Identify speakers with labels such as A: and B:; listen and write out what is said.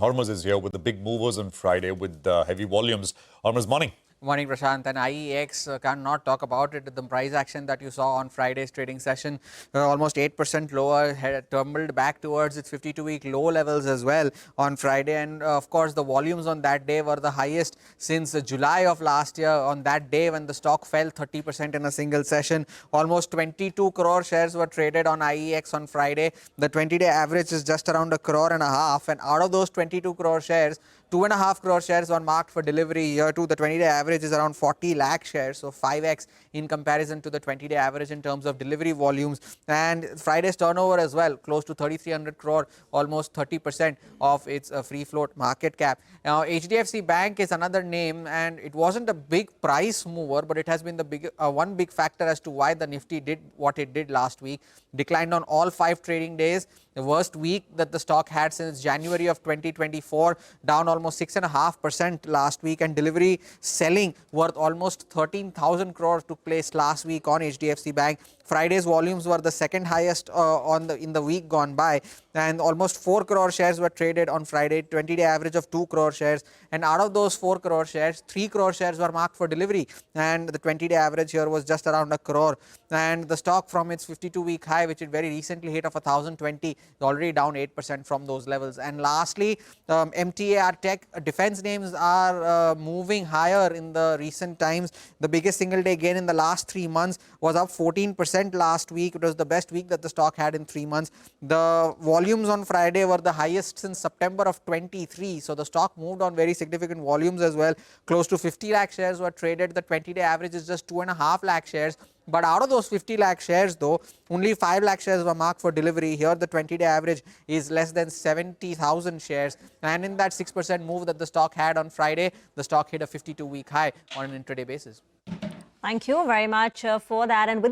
A: Hormaz is here with the big movers on Friday with heavy volumes. Hormaz, morning.
B: Morning, Prashant. And IEX cannot talk about it. The price action that you saw on Friday's trading session, almost 8% lower, had tumbled back towards its 52-week low levels as well on Friday. And of course, the volumes on that day were the highest since July of last year. On that day, when the stock fell 30% in a single session, almost 22 crore shares were traded on IEX on Friday. The 20-day average is just around 1.5 crore. And out of those 22 crore shares, 2.5 crore shares were marked for delivery. Here too, the 20-day average is around 40 lakh shares, so 5x in comparison to the 20-day average in terms of delivery volumes. And Friday's turnover as well, close to 3,300 crore, almost 30% of its free float market cap. Now, HDFC Bank is another name, and it wasn't a big price mover, but it has been the one big factor as to why the Nifty did what it did last week. Declined on all 5 trading days. The worst week that the stock had since January of 2024, down almost 6.5% last week, and delivery selling worth almost 13,000 crores took place last week on HDFC Bank. Friday's volumes were the second highest in the week gone by, and almost 4 crore shares were traded on Friday, 20-day average of 2 crore shares. And out of those 4 crore shares, 3 crore shares were marked for delivery, and the 20-day average here was just around 1 crore. And the stock from its 52-week high, which it very recently hit of 1,020, is already down 8% from those levels. And lastly, MTAR Tech defense names are moving higher in the recent times. The biggest single day gain in the last 3 months was up 14% last week. It was the best week that the stock had in 3 months. The volumes on Friday were the highest since September of 23. So the stock moved on very significant volumes as well. Close to 50 lakh shares were traded. The 20-day average is just 2.5 lakh shares. But out of those 50 lakh shares, though, only 5 lakh shares were marked for delivery. Here, the 20-day average is less than 70,000 shares. And in that 6% move that the stock had on Friday, the stock hit a 52-week high on an intraday basis.
C: Thank you very much for that. And with